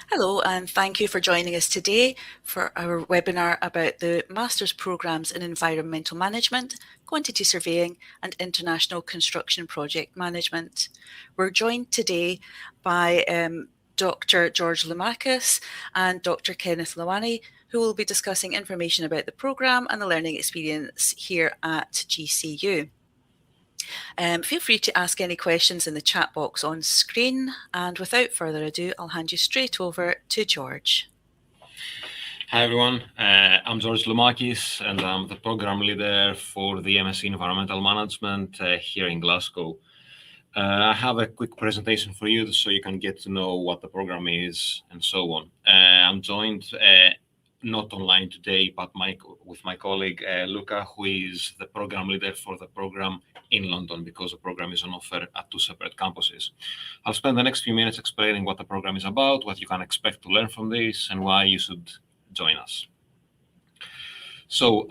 Hello, and thank you for joining us today for our webinar about the Master's Programmes in Environmental Management, Quantity Surveying and International Construction Project Management. We're joined today by Dr. George Loumakis and Dr. Kenneth Lawani, who will be discussing information about the programme and the learning experience here at GCU. Feel free to ask any questions in the chat box on screen, and without further ado, I'll hand you straight over to George. Hi everyone, I'm George Loumakis and I'm the program leader for the MSc Environmental Management here in Glasgow. I have a quick presentation for you so you can get to know what the program is and so on. I'm joined not online today, but with my colleague Luca, who is the program leader for the program in London, because the program is on offer at two separate campuses. I'll spend the next few minutes explaining what the program is about, what you can expect to learn from this, and why you should join us. So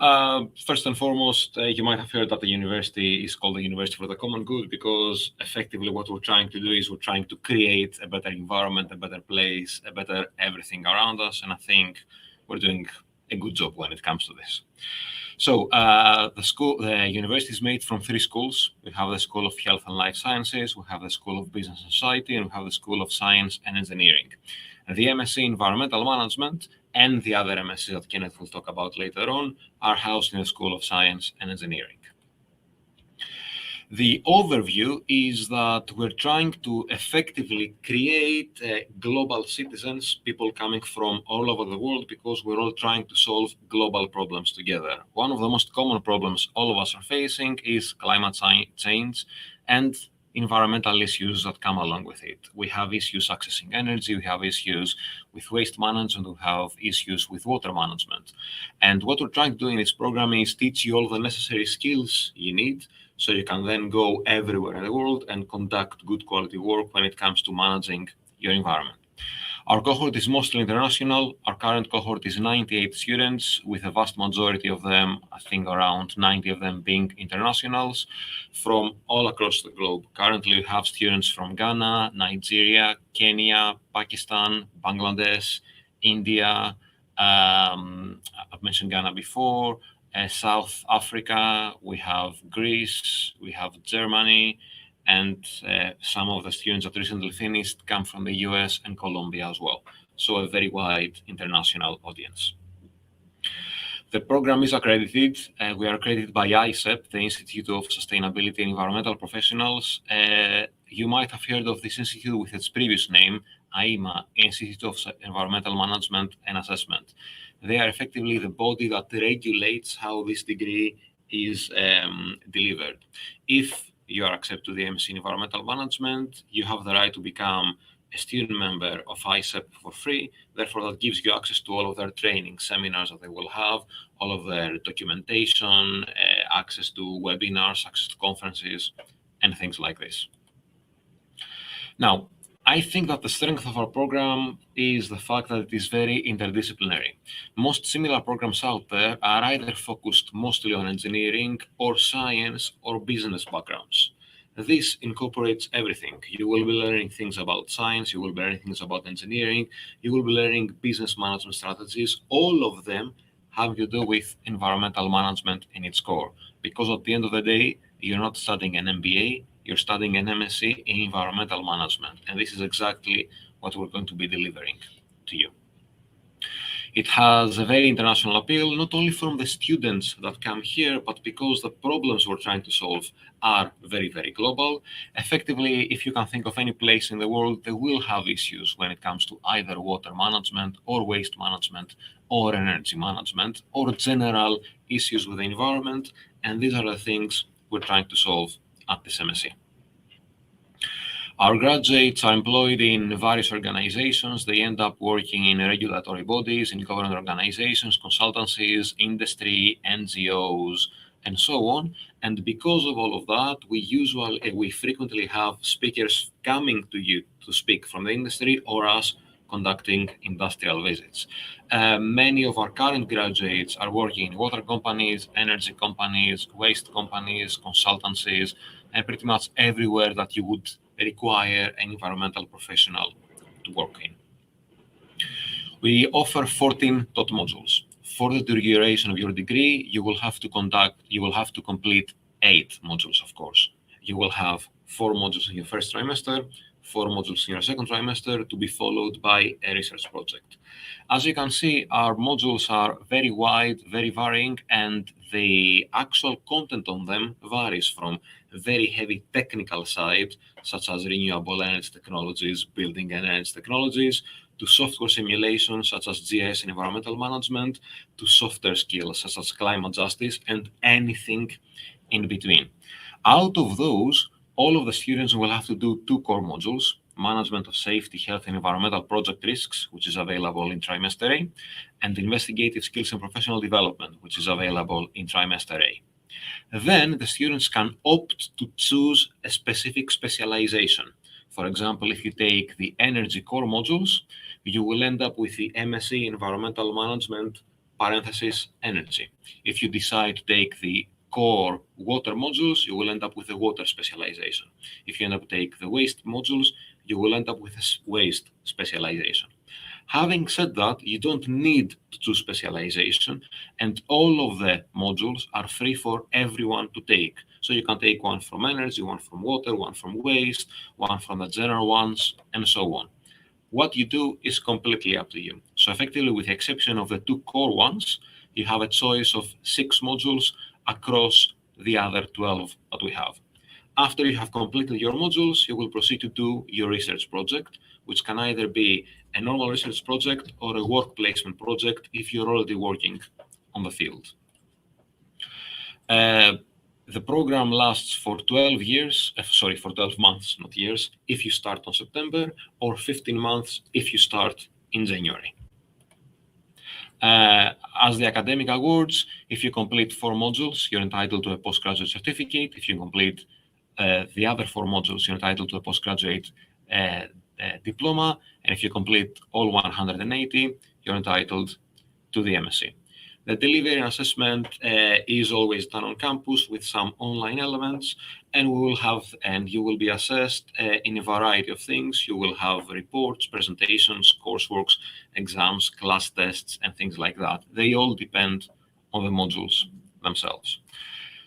first and foremost, you might have heard that the university is called the University for the Common Good, because effectively what we're trying to do is we're trying to create a better environment, a better place, a better everything around us. And I think we're doing a good job when it comes to this. So the university is made from three schools. We have the School of Health and Life Sciences, we have the School of Business and Society, and we have the School of Science and Engineering. And the MSc Environmental Management and the other MSc that Kenneth will talk about later on are housed in the School of Science and Engineering. The overview is that we're trying to effectively create global citizens, people coming from all over the world, because we're all trying to solve global problems together. One of the most common problems all of us are facing is climate change and environmental issues that come along with it. We have issues accessing energy, we have issues with waste management, we have issues with water management. And what we're trying to do in this program is teach you all the necessary skills you need so you can then go everywhere in the world and conduct good quality work when it comes to managing your environment. Our cohort is mostly international. Our current cohort is 98 students, with a vast majority of them, I think around 90 of them, being internationals from all across the globe. Currently, we have students from Ghana, Nigeria, Kenya, Pakistan, Bangladesh, India. I've mentioned Ghana before. South Africa, we have Greece, we have Germany, and some of the students that recently finished come from the US and Colombia as well. So a very wide international audience. The program is accredited. We are accredited by ISEP, the Institute of Sustainability and Environmental Professionals. You might have heard of this institute with its previous name, AIMA, Institute of Environmental Management and Assessment. They are effectively the body that regulates how this degree is delivered. If you are accepted to the MSc Environmental Management, you have the right to become a student member of ISEP for free. Therefore, that gives you access to all of their training seminars that they will have, all of their documentation, access to webinars, access to conferences, and things like this. Now, I think that the strength of our program is the fact that it is very interdisciplinary. Most similar programs out there are either focused mostly on engineering or science or business backgrounds. This incorporates everything. You will be learning things about science, you will be learning things about engineering, you will be learning business management strategies, all of them have to do with environmental management in its core. Because at the end of the day, you're not studying an MBA, you're studying an MSc in environmental management. And this is exactly what we're going to be delivering to you. It has a very international appeal, not only from the students that come here, but because the problems we're trying to solve are very, very global. Effectively, if you can think of any place in the world, they will have issues when it comes to either water management or waste management or energy management or general issues with the environment. And these are the things we're trying to solve at this MSc. Our graduates are employed in various organizations. They end up working in regulatory bodies, in government organizations, consultancies, industry, NGOs, and so on. And because of all of that, we frequently have speakers coming to you to speak from the industry or us conducting industrial visits. Many of our current graduates are working in water companies, energy companies, waste companies, consultancies, and pretty much everywhere that you would require an environmental professional to work in. We offer 14 TOT modules. For the duration of your degree, you will have to complete 8 modules, of course. You will have 4 modules in your first trimester, 4 modules in your second trimester, to be followed by a research project. As you can see, our modules are very wide, very varying, and the actual content on them varies from very heavy technical side, such as renewable energy technologies, building energy technologies, to software simulation, such as GIS and environmental management, to softer skills, such as climate justice, and anything in between. Out of those, all of the students will have to do 2 core modules: management of safety, health, and environmental project risks, which is available in trimester A, and investigative skills and professional development, which is available in trimester A. Then the students can opt to choose a specific specialization. For example, if you take the energy core modules, you will end up with the MSc Environmental Management parenthesis energy. If you decide to take the core water modules, you will end up with a water specialization. If you end up take the waste modules, you will end up with a waste specialization. Having said that, you don't need to choose specialization, and all of the modules are free for everyone to take. So you can take one from energy, one from water, one from waste, one from the general ones, and so on. What you do is completely up to you. So effectively, with the exception of the 2 core ones, you have a choice of 6 modules across the other 12 that we have. After you have completed your modules, you will proceed to do your research project, which can either be a normal research project or a work placement project if you're already working on the field. The program lasts for 12 years, for 12 months, not years, if you start on September, or 15 months if you start in January. As the academic awards, if you complete 4 modules, you're entitled to a postgraduate certificate. If you complete the other 4 modules, you're entitled to a postgraduate diploma. And if you complete all 180, you're entitled to the MSc. The delivery and assessment is always done on campus with some online elements, and you will be assessed in a variety of things. You will have reports, presentations, courseworks, exams, class tests, and things like that. They all depend on the modules themselves.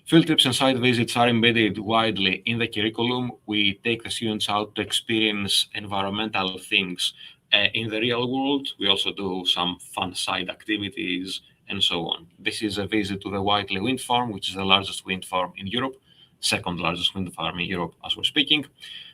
Field trips and site visits are embedded widely in the curriculum. We take the students out to experience environmental things in the real world. We also do some fun side activities and so on. This is a visit to the Whiteley wind farm, which is the largest wind farm in Europe, second largest wind farm in Europe as we're speaking.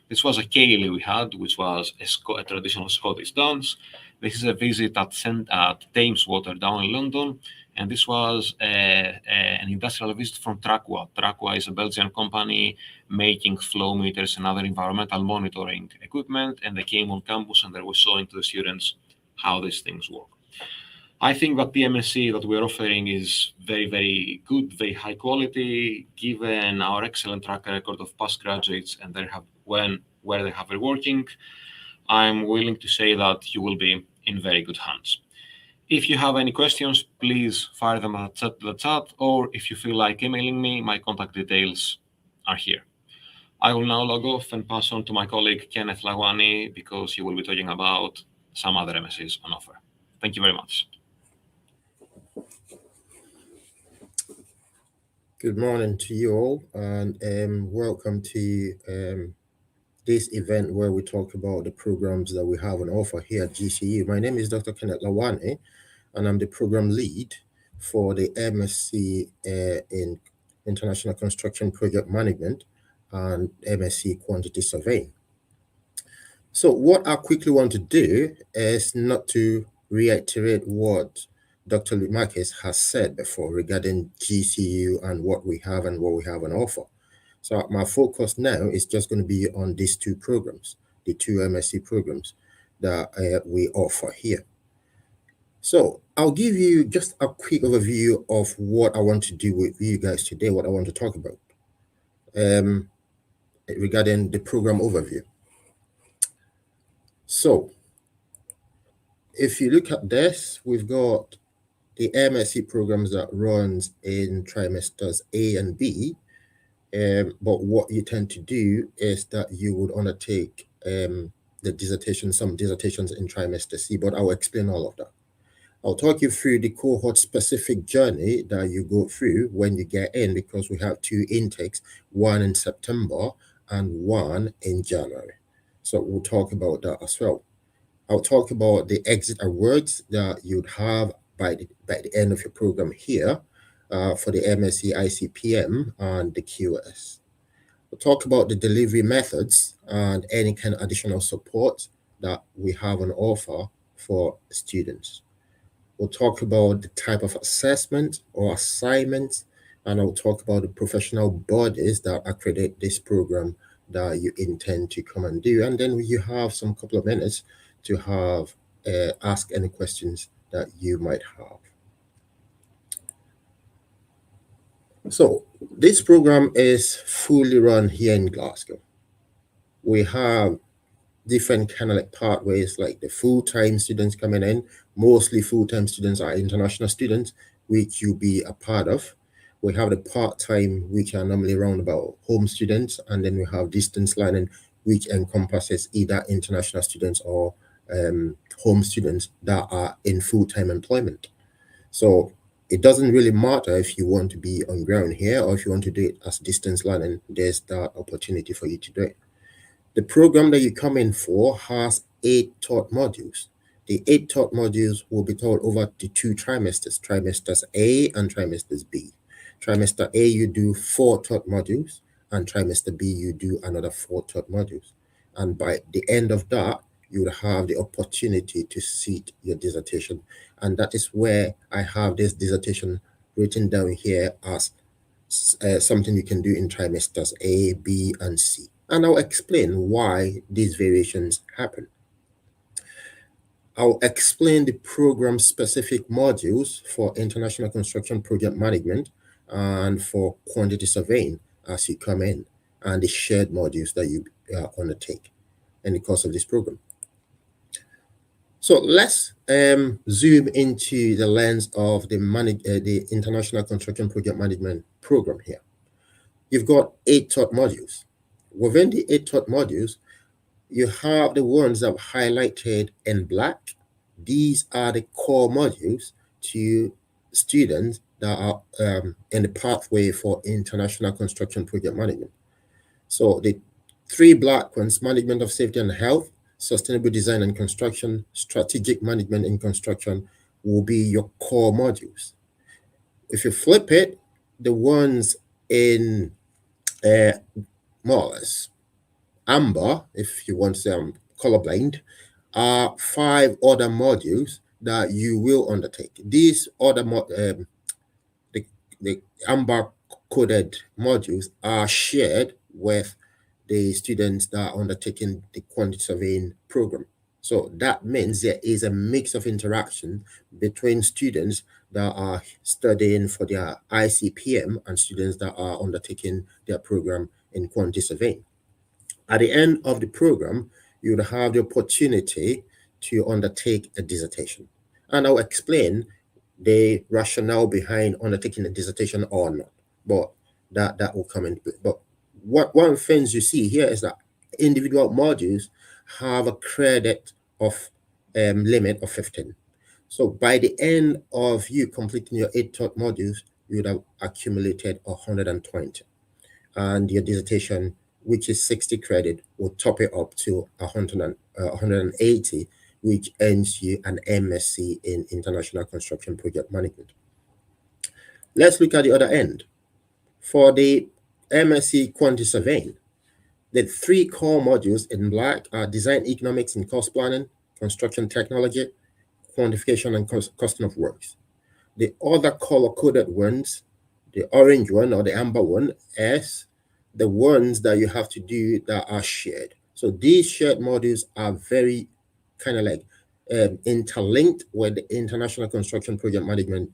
This was a Cayley we had, which was a traditional Scottish dance. This is a visit at Thames Water down in London, and this was an industrial visit from Traqua. Traqua is a Belgian company making flow meters and other environmental monitoring equipment, and they came on campus and they were showing to the students how these things work. I think that the MSc that we're offering is very, very good, very high quality, given our excellent track record of past graduates and where they have been working. I'm willing to say that you will be in very good hands. If you have any questions, please fire them at the chat, or if you feel like emailing me, my contact details are here. I will now log off and pass on to my colleague Kenneth Lawani, because he will be talking about some other MScs on offer. Thank you very much. Good morning to you all, and welcome to this event where we talk about the programs that we have on offer here at GCU. My name is Dr. Kenneth Lawani, and I'm the program lead for the MSc in International Construction Project Management and MSc Quantity Surveying. So what I quickly want to do is not to reiterate what Dr. Loumakis has said before regarding GCU and what we have on offer. So my focus now is just going to be on these 2 programs, the 2 MSc programs that we offer here. So I'll give you just a quick overview of what I want to do with you guys today, what I want to talk about regarding the program overview. So if you look at this, we've got the MSc programs that runs in trimesters A and B, but what you tend to do is that you would undertake some dissertations in trimester C, but I'll explain all of that. I'll talk you through the cohort specific journey that you go through when you get in, because we have 2 intakes, one in September and one in January. So we'll talk about that as well. I'll talk about the exit awards that you'd have by the end of your program here for the MSc ICPM and the QS. We'll talk about the delivery methods and any kind of additional support that we have on offer for students. We'll talk about the type of assessment or assignment, and I'll talk about the professional bodies that accredit this program that you intend to come and do. And then you have some couple of minutes to have ask any questions that you might have. So this program is fully run here in Glasgow. We have different kind of like pathways, like the full-time students coming in. Mostly full-time students are international students, which you'll be a part of. We have the part-time, which are normally around about home students, and then we have distance learning, which encompasses either international students or home students that are in full-time employment. So it doesn't really matter if you want to be on ground here or if you want to do it as distance learning. There's that opportunity for you to do it. The program that you come in for has 8 taught modules. The 8 taught modules will be taught over the 2 trimesters, trimesters A and trimesters B. Trimester A, you do 4 taught modules, and trimester B, you do another 4 taught modules. And by the end of that, you will have the opportunity to seat your dissertation. And that is where I have this dissertation written down here as something you can do in trimesters A, B, and C. And I'll explain why these variations happen. I'll explain the program-specific modules for International Construction Project Management and for Quantity Surveying as you come in, and the shared modules that you undertake in the course of this program. So let's zoom into the lens of the International Construction Project Management program here. You've got 8 taught modules. Within the 8 taught modules, you have the ones that I've highlighted in black. These are the core modules to students that are in the pathway for International Construction Project Management. So the 3 black ones: Management of Safety and Health, Sustainable Design and Construction, Strategic Management in Construction, will be your core modules. If you flip it, the ones in more or less amber, if you want to say I'm colorblind, are 5 other modules that you will undertake. These other the amber coded modules are shared with the students that are undertaking the quantity surveying program. So that means there is a mix of interaction between students that are studying for their ICPM and students that are undertaking their program in quantity surveying. At the end of the program, you would have the opportunity to undertake a dissertation. And I'll explain the rationale behind undertaking a dissertation or not, but that will come into play. But one of the things you see here is that individual modules have a credit of limit of 15. So by the end of you completing your 8 taught modules, you would have accumulated 120. And your dissertation, which is 60 credit, will top it up to 180, which earns you an MSc in International Construction Project Management. Let's look at the other end. For the MSc Quantity Surveying, the 3 core modules in black are Design Economics and Cost Planning, Construction Technology, Quantification and Costing of Works. The other color-coded ones, the orange one or the amber one, is the ones that you have to do that are shared. So these shared modules are very kind of like interlinked with the International Construction Project Management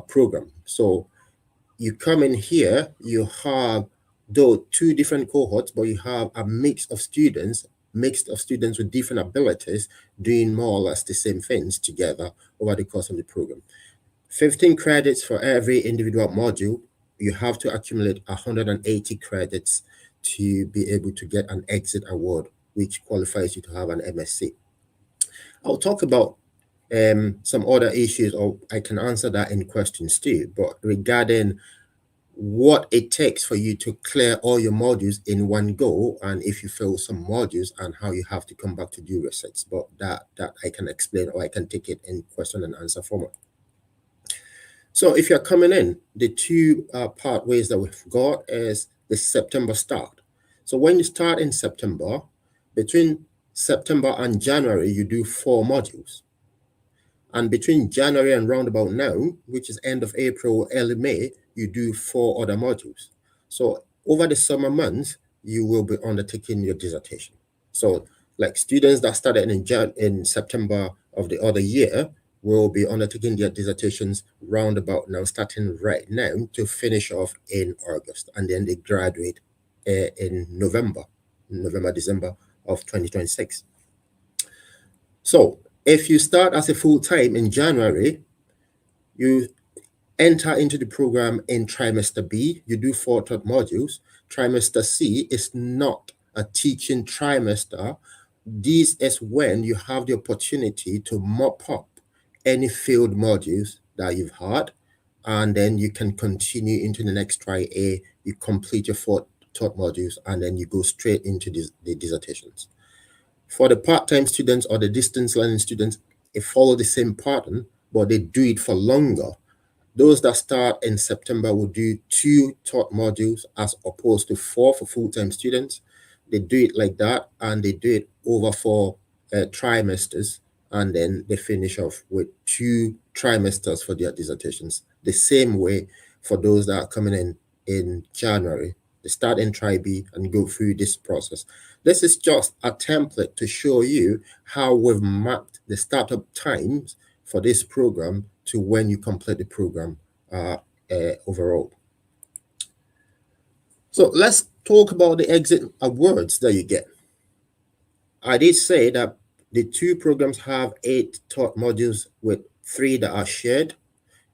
program. So you come in here, you have though 2 different cohorts, but you have a mix of students with different abilities doing more or less the same things together over the course of the program. 15 credits for every individual module. You have to accumulate 180 credits to be able to get an exit award, which qualifies you to have an MSc. I'll talk about some other issues, or I can answer that in questions too, but regarding what it takes for you to clear all your modules in one go, and if you fail some modules, and how you have to come back to do resets. But that I can explain, or I can take it in question and answer format. So if you're coming in, the two pathways that we've got is the September start. So when you start in September, between September and January, you do 4 modules. And between January and roundabout now, which is end of April, early May, you do 4 other modules. So over the summer months, you will be undertaking your dissertation. So like students that started in September of the other year will be undertaking their dissertations roundabout now, starting right now to finish off in August. And then they graduate in November, December of 2026. So if you start as a full-time in January, you enter into the program in trimester B, you do 4 modules. Trimester C is not a teaching trimester. This is when you have the opportunity to mop up any failed modules that you've had, and then you can continue into the next Tri A, you complete your 4 modules, and then you go straight into the dissertations. For the part-time students or the distance learning students, they follow the same pattern, but they do it for longer. Those that start in September will do 2 modules as opposed to 4 for full-time students. They do it like that, and they do it over 4 trimesters, and then they finish off with 2 trimesters for their dissertations. The same way for those that are coming in January. They start in Tri B and go through this process. This is just a template to show you how we've mapped the startup times for this program to when you complete the program overall. So let's talk about the exit awards that you get. I did say that the 2 programs have 8 modules with 3 that are shared.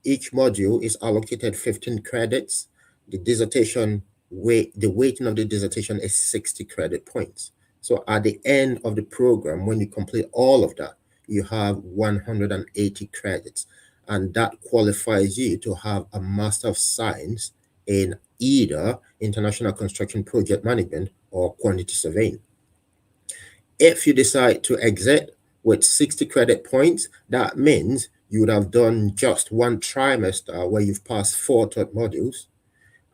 Each module is allocated 15 credits. The dissertation the weighting of the dissertation is 60 credit points. So at the end of the program, when you complete all of that, you have 180 credits, and that qualifies you to have a Master of Science in either International Construction Project Management or Quantity Surveying. If you decide to exit with 60 credit points, that means you would have done just 1 trimester where you've passed 4 modules,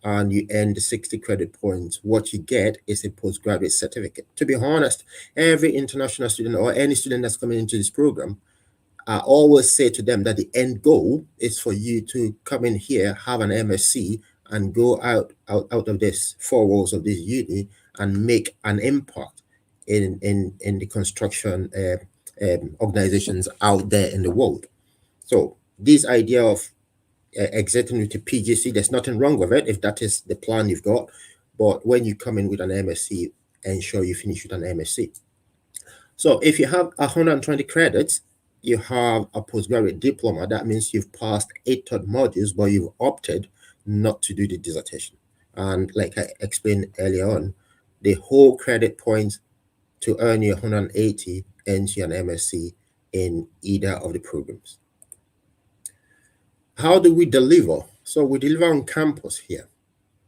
and you earn the 60 credit points. What you get is a postgraduate certificate. To be honest, every international student or any student that's coming into this program, I always say to them that the end goal is for you to come in here, have an MSc, and go out of this 4 walls of this uni and make an impact in the construction organizations out there in the world. So this idea of exiting with a PGC, there's nothing wrong with it if that is the plan you've got. But when you come in with an MSc, ensure you finish with an MSc. So if you have 120 credits, you have a postgraduate diploma. That means you've passed 8 modules, but you've opted not to do the dissertation. And like I explained earlier on, the whole credit points to earn your 180 earns you an MSc in either of the programs. How do we deliver? So we deliver on campus here.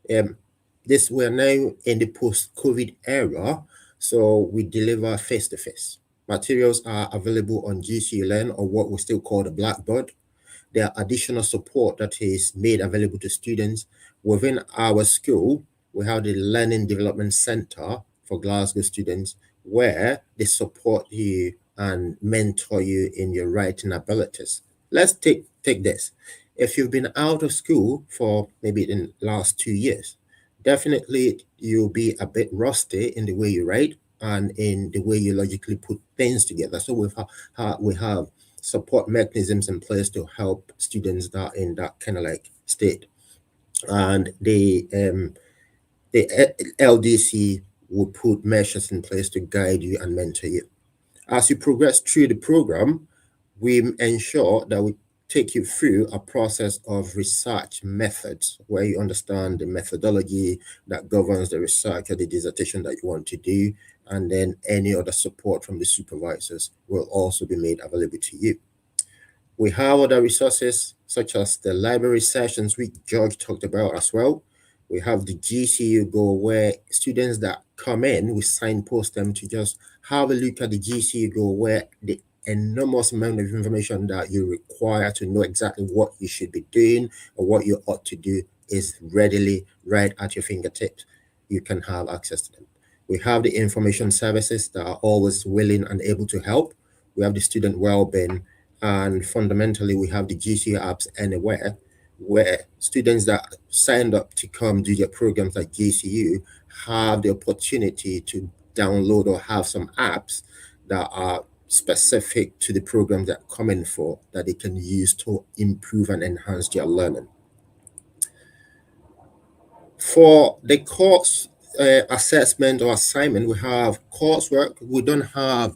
We're now in the post-COVID era, so we deliver face-to-face. Materials are available on GCU Learn, or what we still call the Blackboard. There are additional support that is made available to students. Within our school, we have the Learning Development Center for Glasgow students, where they support you and mentor you in your writing abilities. Let's take this. If you've been out of school for maybe the last 2 years, definitely you'll be a bit rusty in the way you write and in the way you logically put things together. So we have support mechanisms in place to help students that are in that kind of like state. And the LDC will put measures in place to guide you and mentor you. As you progress through the program, we ensure that we take you through a process of research methods where you understand the methodology that governs the research or the dissertation that you want to do, and then any other support from the supervisors will also be made available to you. We have other resources such as the library sessions, which George talked about as well. We have the GCU Go, where students that come in, we signpost them to just have a look at the GCU Go, where the enormous amount of information that you require to know exactly what you should be doing or what you ought to do is readily right at your fingertips. You can have access to them. We have the information services that are always willing and able to help. We have the student well-being, and fundamentally, we have the GCU apps anywhere, where students that signed up to come do their programs at GCU have the opportunity to download or have some apps that are specific to the program they're coming for that they can use to improve and enhance their learning. For the course assessment or assignment, we have coursework. We don't have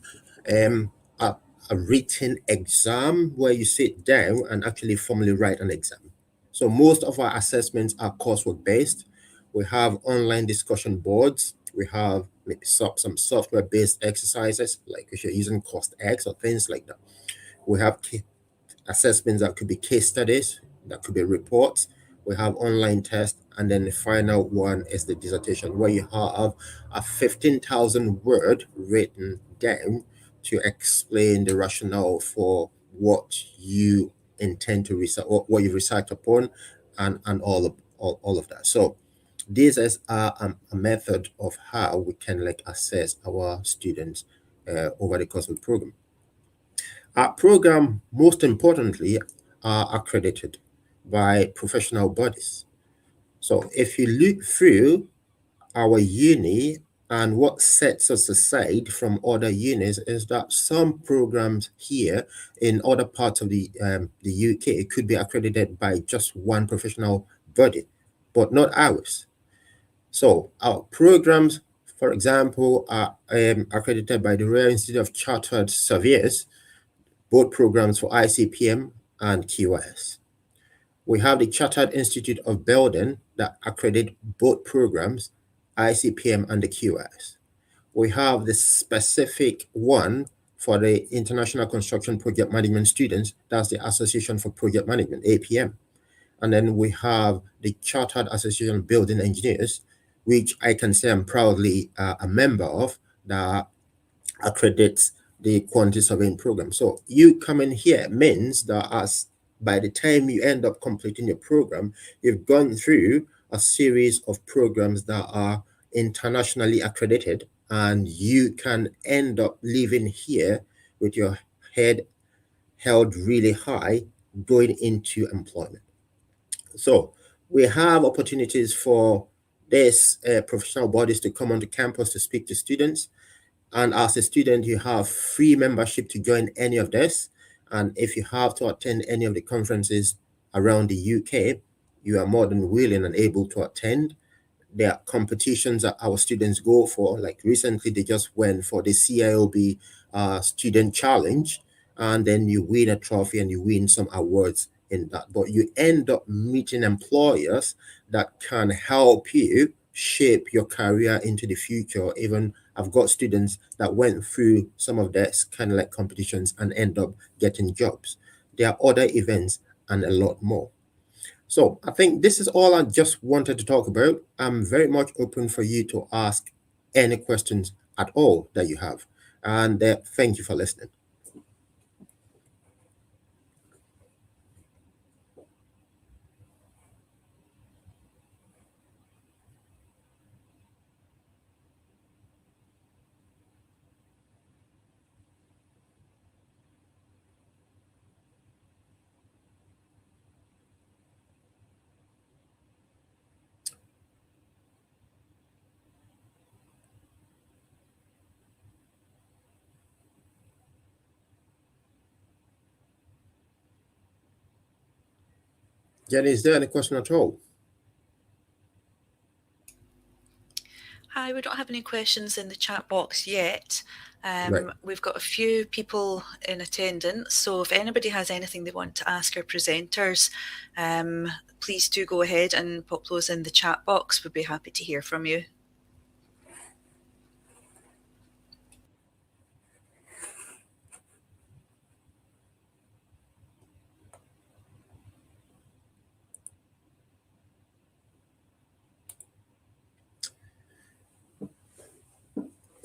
a written exam where you sit down and actually formally write an exam. So most of our assessments are coursework based. We have online discussion boards. We have maybe some software-based exercises, like if you're using CostX or things like that. We have assessments that could be case studies, that could be reports. We have online tests, and then the final one is the dissertation, where you have a 15,000 word written down to explain the rationale for what you intend to research, or what you research upon, and all of that. So this is a method of how we can assess our students over the course of the program. Our program, most importantly, are accredited by professional bodies. So if you look through our uni, and what sets us aside from other unis is that some programs here in other parts of the UK could be accredited by just one professional body, but not ours. So our programs, for example, are accredited by the Royal Institute of Chartered Surveyors, both programs for ICPM and QS. We have the Chartered Institute of Building that accredit both programs, ICPM and the QS. We have the specific one for the International Construction Project Management students, that's the Association for Project Management, APM. And then we have the Chartered Association of Building Engineers, which I can say I'm proudly a member of, that accredits the quantity surveying program. So you coming here means that by the time you end up completing your program, you've gone through a series of programs that are internationally accredited, and you can end up living here with your head held really high going into employment. So we have opportunities for these professional bodies to come onto campus to speak to students. And as a student, you have free membership to join any of this. And if you have to attend any of the conferences around the UK, you are more than willing and able to attend. There are competitions that our students go for. Like recently, they just went for the CIOB Student Challenge, and then you win a trophy and you win some awards in that. But you end up meeting employers that can help you shape your career into the future. Even I've got students that went through some of these kind of competitions and end up getting jobs. There are other events and a lot more. So I think this is all I just wanted to talk about. I'm very much open for you to ask any questions at all that you have. And thank you for listening. Jenny, is there any question at all? Hi, we don't have any questions in the chat box yet. Right. We've got a few people in attendance, so if anybody has anything they want to ask our presenters, please do go ahead and pop those in the chat box. We'd be happy to hear from you.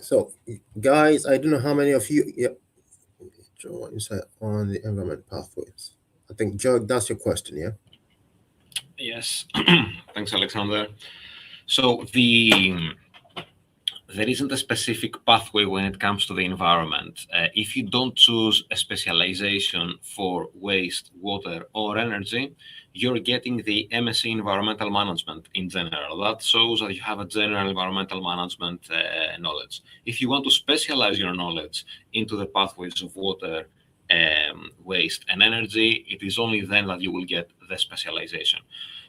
So, guys, I don't know how many of you draw insight on the environment pathways. I think, Joe, that's your question, yeah? Yes. Thanks, Alexander. So there isn't a specific pathway when it comes to the environment. If you don't choose a specialization for waste, water, or energy, you're getting the MSc Environmental Management in general. That shows that you have a general environmental management knowledge. If you want to specialize your knowledge into the pathways of water, waste, and energy, it is only then that you will get the specialization.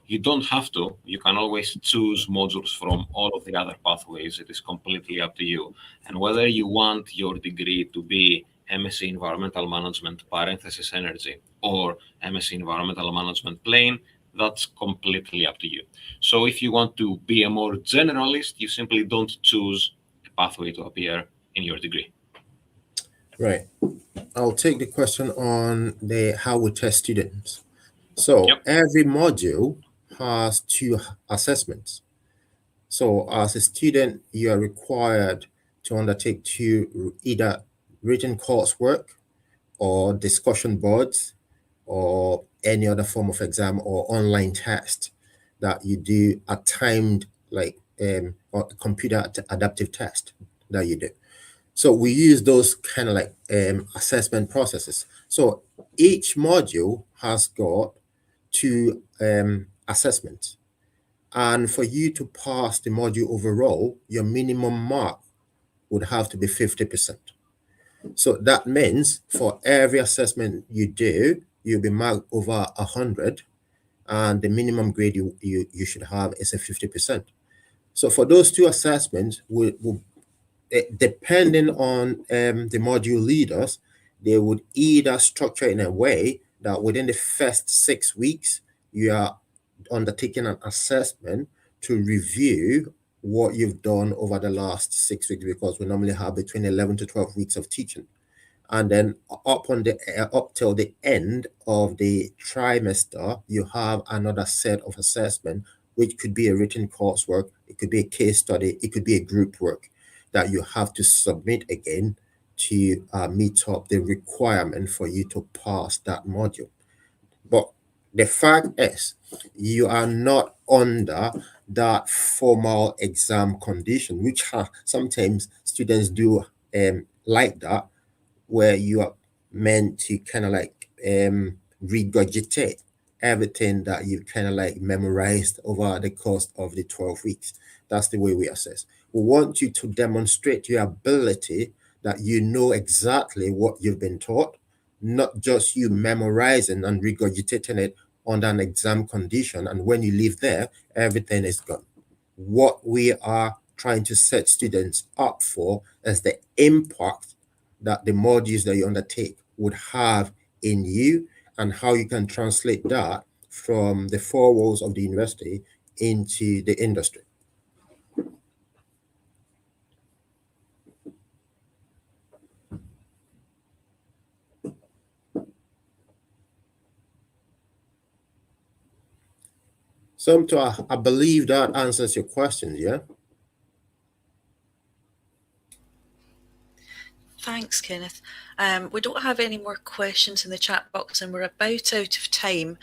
You don't have to. You can always choose modules from all of the other pathways. It is completely up to you. And whether you want your degree to be MSc Environmental Management parenthesis energy or MSc Environmental Management plain, that's completely up to you. So if you want to be a more generalist, you simply don't choose a pathway to appear in your degree. Right. I'll take the question on the how we test students. So Yep. every module has 2 assessments. So as a student, you are required to undertake 2 either written coursework or discussion boards or any other form of exam or online test that you do a timed or computer adaptive test that you do. So we use those kind of like assessment processes. So each module has got 2 assessments. And for you to pass the module overall, your minimum mark would have to be 50%. So that means for every assessment you do, you'll be marked over 100, and the minimum grade you should have is a 50%. So for those 2 assessments, depending on the module leaders, they would either structure in a way that within the first 6 weeks, you are undertaking an assessment to review what you've done over the last 6 weeks, because we normally have between 11 to 12 weeks of teaching. And then up till the end of the trimester, you have another set of assessment, which could be a written coursework, it could be a case study, it could be a group work that you have to submit again to meet up the requirement for you to pass that module. But the fact is, you are not under that formal exam condition, which sometimes students do like that, where you are meant to kind of like regurgitate everything that you kind of like memorized over the course of the 12 weeks. That's the way we assess. We want you to demonstrate your ability that you know exactly what you've been taught, not just you memorizing and regurgitating it under an exam condition. And when you leave there, everything is gone. What we are trying to set students up for is the impact that the modules that you undertake would have in you, and how you can translate that from the 4 walls of the university into the industry. So I believe that answers your questions, yeah? Thanks, Kenneth. We don't have any more questions in the chat box, and we're about out of time.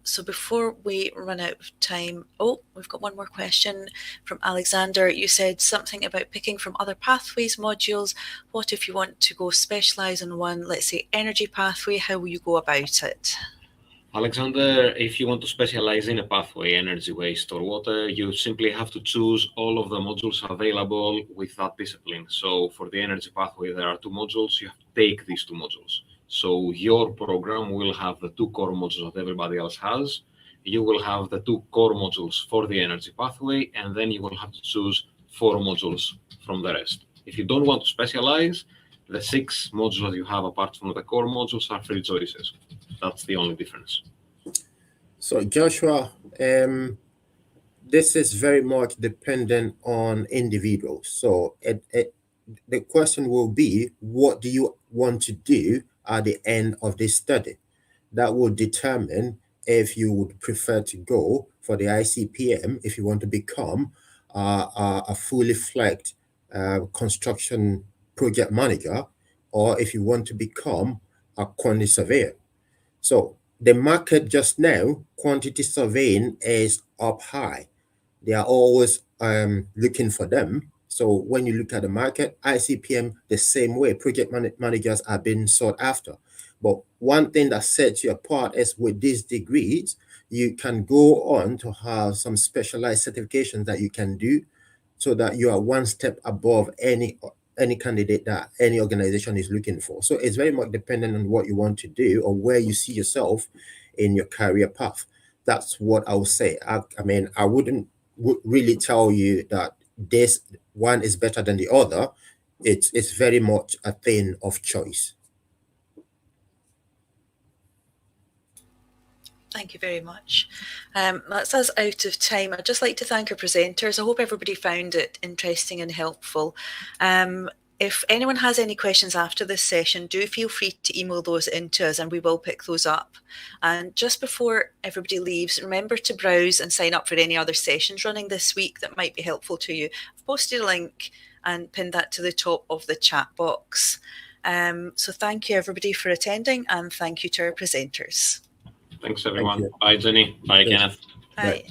So before we run out of time, we've got one more question from Alexander. You said something about picking from other pathways modules. What if you want to go specialise in one, let's say energy pathway? How will you go about it? Alexander, if you want to specialize in a pathway, energy, waste, or water, you simply have to choose all of the modules available with that discipline. So for the energy pathway, there are 2 modules. You have to take these 2 modules. So your program will have the 2 core modules that everybody else has. You will have the 2 core modules for the energy pathway, and then you will have to choose 4 modules from the rest. If you don't want to specialize, the 6 modules that you have apart from the core modules are free choices. That's the only difference. So Joshua, this is very much dependent on individuals. So the question will be, what do you want to do at the end of this study? That will determine if you would prefer to go for the ICPM, if you want to become a fully fledged construction project manager, or if you want to become a quantity surveyor. So the market just now, quantity surveying is up high. They are always looking for them. So when you look at the market, ICPM the same way, project managers are being sought after. But one thing that sets you apart is with these degrees, you can go on to have some specialized certifications that you can do so that you are one step above any candidate that any organization is looking for. So it's very much dependent on what you want to do or where you see yourself in your career path. That's what I would say. I mean, I wouldn't really tell you that this one is better than the other. It's very much a thing of choice. Thank you very much. That's us out of time. I'd just like to thank our presenters. I hope everybody found it interesting and helpful. If anyone has any questions after this session, do feel free to email those into us and we will pick those up. And just before everybody leaves, remember to browse and sign up for any other sessions running this week that might be helpful to you. I've posted a link and pinned that to the top of the chat box. So thank you everybody for attending and thank you to our presenters. Thanks everyone. Bye Jenny. Bye Kenneth. Bye.